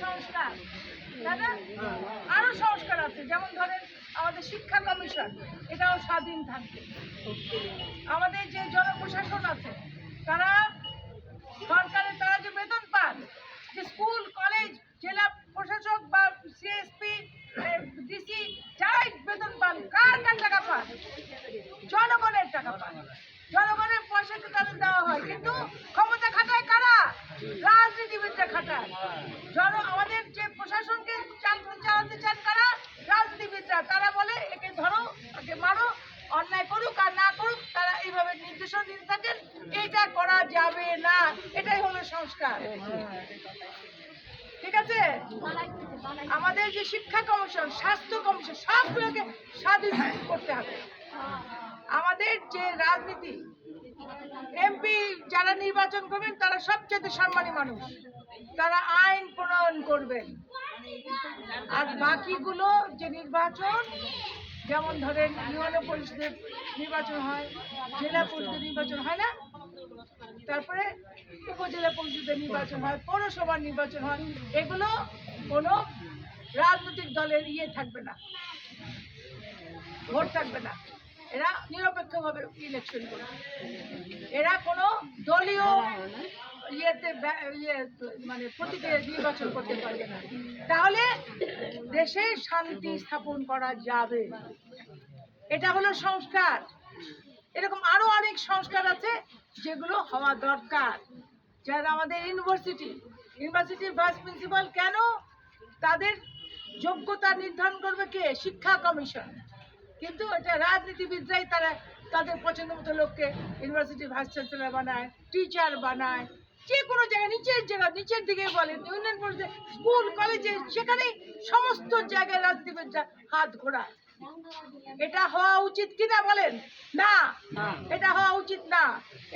সংস্কার, তাই না? আরো সংস্কার আছে, যেমন ধরেন আমাদের শিক্ষা কমিশন, এটাও স্বাধীন থাকবে। আমাদের যে জনপ্রশাসন আছে তারা সরকারের তারা যে বেতন পান, যে স্কুল কলেজ জেলা প্রশাসক বা সিএসপি ডিসি যারাই বেতন পান, কার টাকা পান? জনগণের টাকা পান, জনগণের পয়সাতে তাদের দেওয়া হয়। কিন্তু ক্ষমতা খাটায় কারা? রাজনীতিবিদরা খাটায়। আমাদের যে প্রশাসনকে চালাতে চান কারা? রাজনীতিবিদরা। তারা বলে একে ধরো, একে মারো, অন্যায় করুক আর না করুক, তারা এইভাবে নির্দেশনা দিতে থাকেন। এটা করা যাবে না, এটাই হলো সংস্কার। ঠিক আছে? আমাদের যে শিক্ষা কমিশন, স্বাস্থ্য কমিশন, সবগুলোকে স্বাধীন করতে হবে। আমাদের যে রাজনীতি, এমপি যারা নির্বাচন করবেন তারা সবচেয়ে সম্মানী মানুষ, তারা আইন প্রণয়ন করবেন। আর বাকিগুলো যে নির্বাচন, যেমন ধরেন ইউনিয়ন পরিষদের নির্বাচন হয়, জেলা পরিষদের নির্বাচন হয় না, তারপরে উপজেলা পরিষদের নির্বাচন হয়, পৌরসভার নির্বাচন হয়, এগুলো কোনো রাজনৈতিক দলের থাকবে না, ভোট থাকবে না। এরা নিরপেক্ষভাবে ইলেকশন করবে। এরা কোনো দলীয় মানে প্রতীকে নির্বাচন করতে পারবে না। তাহলে দেশে শান্তি স্থাপন করা যাবে। এটা হলো সংস্কার। এরকম আরো অনেক সংস্কার আছে যেগুলো হওয়া দরকার। যারা আমাদের ইউনিভার্সিটির ভাইস প্রিন্সিপাল, কেন তাদের যোগ্যতা নির্ধারণ করবে কে? শিক্ষা কমিশন। কিন্তু এটা রাজনীতিবিদরাই তারা তাদের পছন্দ মতো লোককে ইউনিভার্সিটির ভাইস চ্যান্সেলর বানায়, টিচার বানায়, যে কোনো জায়গায় নিচের দিকে বলেন, ইউনিয়ন পরিষদে, স্কুল কলেজে, সেখানে সমস্ত জায়গায় রাজনীতিবিদরা হাত ঘোরায়। এটা হওয়া উচিত কিনা বলেন? না, এটা হওয়া উচিত না।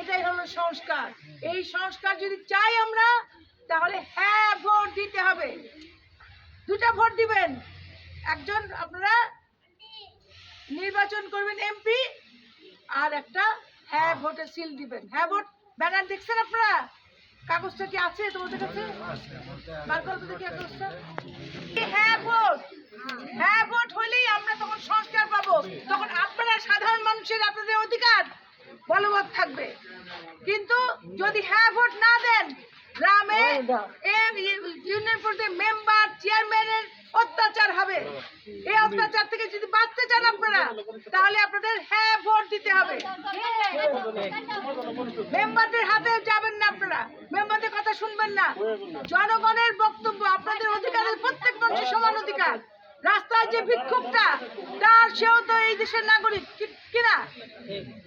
এটাই হলো সংস্কার। এই সংস্কার যদি চাই আমরা, তাহলে হ্যাঁ ভোট দিতে হবে। দুটা ভোট দিবেন। একজন আপনারা নির্বাচন করবেন এমপি, আর একটা হ্যাঁ ভোটে সিল দিবেন। হ্যাঁ ভোট ব্যানার দেখছেন আপনারা? কাগজটা কি আছে তোমাদের কাছে? বার করতে দেখি কাগজটা। হ্যাঁ ভোট হলেই আমরা তখন সংস্কার পাবো। তখন আপনারা সাধারণ মানুষের আপনাদের অধিকার বলবৎ থাকবে। কিন্তু যদি হ্যাঁ ভোট না দেন, গ্রামে ইউনিয়ন পরিষদের মেম্বার চেয়ারম্যানের অত্যাচার হবে। এই অত্যাচার থেকে যদি বাঁচতে চান আপনারা, তাহলে আপনাদের হ্যাঁ ভোট দিতে হবে। মেম্বারদের হাতে যাবেন না, আপনারা মেম্বারদের কথা শুনবেন না। জনগণের বক্তব্য, আপনাদের অধিকারের, প্রত্যেক মানুষের সমান অধিকার। রাস্তায় যে বিক্ষোভটা, তার সেও তো এই দেশের নাগরিক কিনা,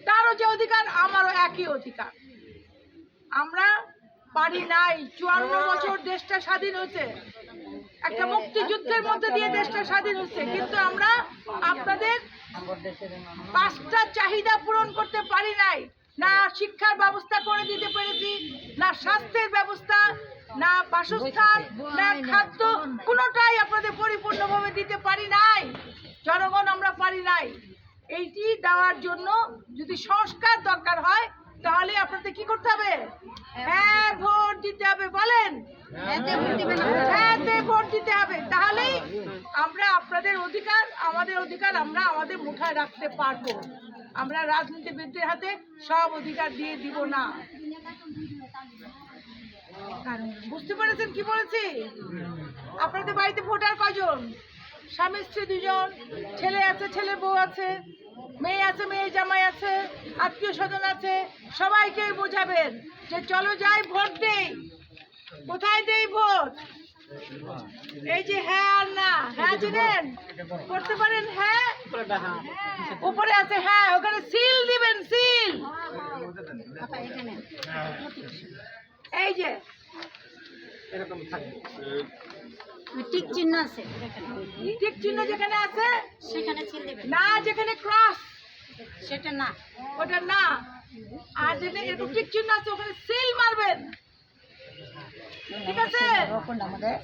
তারও যে অধিকার, আমারও একই অধিকার। আমরা পারি নাই। 54 বছর দেশটা স্বাধীন হয়েছে, একটা মুক্তিযুদ্ধের মধ্যে দিয়ে দেশটা স্বাধীন হচ্ছে, কিন্তু আমরা আপনাদের 5টা চাহিদা পূরণ করতে পারি নাই। না শিক্ষার ব্যবস্থা করে দিতে পেরেছি, না স্বাস্থ্যের ব্যবস্থা, না বাসস্থান, না খাদ্য, কোনোটাই আপনাদের পরিপূর্ণভাবে দিতে পারি নাই। জনগণ আমরা পারি নাই। এইটি দেওয়ার জন্য যদি সংস্কার দরকার হয়, তাহলে আপনাদের কি করতে হবে? হ্যাঁ ভোট দিতে হবে। বলেন, হ্যাঁ ভোট দিতে হবে। তাহলেই আমরা আপনাদের অধিকার, আমাদের অধিকার আমরা আমাদের মুঠায় রাখতে পারবো। আমরা রাজনীতিবিদদের হাতে সব অধিকার দিয়ে দিব না। বুঝতে পেরেছেন কি বলেছি? আপনাদের বাড়িতে ভোটার কজন? স্বামী স্ত্রী 2 জন, ছেলে আছে, ছেলে বউ আছে, মেয়ে আছে, মেয়ে জামাই আছে, আত্মীয় স্বজন আছে। সবাইকে বোঝাবেন যে চলো যাই ভোট দেই। কোথায় দেই ভোট? এই যে হ্যাঁ আর না, হ্যাঁ চিনেন, করতে পারেন? হ্যাঁ উপরে আছে, হ্যাঁ ওখানে সিল দিবেন, সিল। এই যে এরকম থাকে, টিক চিহ্ন আছে, টিক চিহ্ন যেখানে আছে সেখানে সিল দিবেন। না যেখানে ক্রস, সেটা না, ওটা না। আর যেখানে এরকম টিক চিহ্ন আছে ওখানে সিল মারবেন। ঠিক আছে?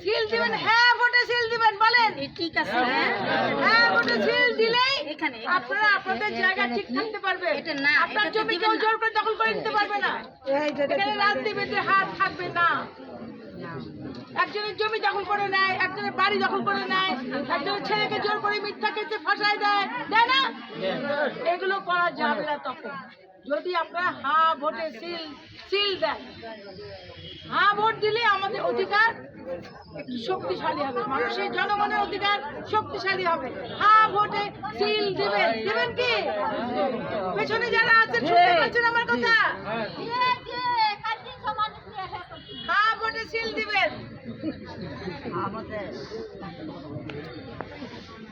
সিল দিবেন, হ্যাঁ ভোটে সিল দিবেন। বলেন, ঠিক আছে? হ্যাঁ ভোটে সিল দিলেই আপনারা আপনাদের জায়গা ঠিক থাকতে পারবে। আপনার জমি কেউ জোর করে দখল করে নিতে পারবে না। এখানে রাজনীতিবিদদের হাত থাকবে না। একজনের জমি দখল করে নেয়, একজনের বাড়ি দখল করে নেয়, একজনের ছেলেকে জোর করে মিথ্যা কেসে ফাঁসায় দেয়, তাই না? এগুলো করা যাবে না তখন যদি আপনারা হ্যাঁ ভোটে সিল দেন। হ্যাঁ ভোট দিলে আমাদের অধিকার একটু শক্তিশালী হবে, মানুষের জনগণের অধিকার শক্তিশালী হবে। হ্যাঁ ভোটে সিল দিবেন। দিবেন কি? পেছনে যারা আছেন শুনতে পাচ্ছেন আমার কথা? হ্যাঁ ভোটে সিল দিবেন।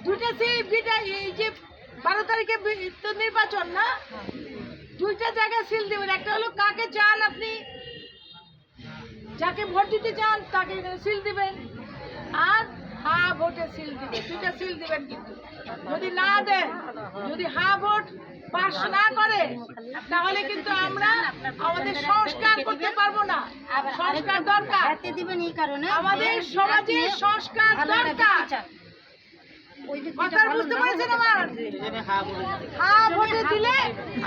দুইটা সিল, এই যে 12 তারিখে তো নির্বাচন না, দুইটা জায়গায় সিল দিবেন। একটা হলো কাকে চান আপনি, যাকে ভোট দিতে চান তাকে সিল দিবেন, আর হ্যাঁ ভোটে সিল দিবেন। দুইটা সিল দিবেন। কিন্তু যদি না দেন, যদি হ্যাঁ ভোট পাস না করে, তাহলে কিন্তু আমরা আমাদের সংস্কার করতে পারবো না। সংস্কার দরকার, আমাদের সমাজে সংস্কার দরকার। কথা বুঝতে পেরেছেন আমার? হ্যাঁ ভোটে দিলে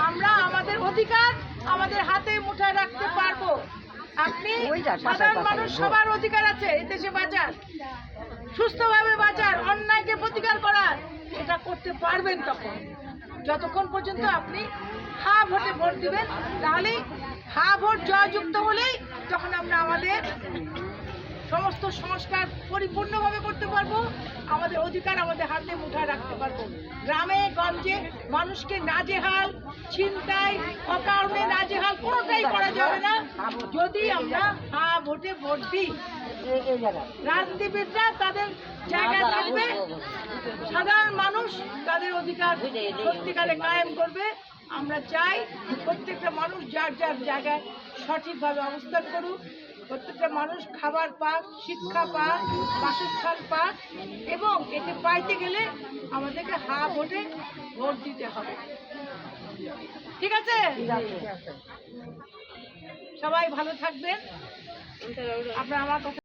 আমরা আমাদের অধিকার আমাদের হাতে মুঠায় রাখতে পারবো। আপনি সাধারণ মানুষ, সবার অধিকার আছে এদেশে বাঁচার, সুস্থভাবে বাঁচার, অন্যায়কে প্রতিকার করার, এটা করতে পারবেন তখন যতক্ষণ পর্যন্ত আপনি হ্যাঁ ভোটে ভোট দিবেন। তাহলে হ্যাঁ ভোট জয়যুক্ত হলেই তখন আমরা আমাদের সমস্ত সংস্কার পরিপূর্ণভাবে করতে পারবো, আমাদের অধিকার আমাদের হাতে মুঠায় রাখতে পারবো। গ্রামে গঞ্জে মানুষকে নাজেহাল, ছিনতাই, অকারণে নাজেহাল কোনোটাই করা যাবে না যদি আমরা হ্যাঁ ভোটে ভোট দিই। রাজনীতিবিদরা তাদের জায়গায় থাকবে, সাধারণ মানুষ তাদের অধিকার সত্যিকারে কায়েম করবে। আমরা চাই প্রত্যেকটা মানুষ যার যার জায়গায় সঠিকভাবে অবস্থান করুক, প্রত্যেকটা মানুষ খাবার পাক, শিক্ষা পাক, বাসস্থান পাক, এবং এতে পাইতে গেলে আমাদেরকে হ্যাঁ ভোটে ভোট দিতে হবে। ঠিক আছে? সবাই ভালো থাকবেন। আপনারা আমার কথা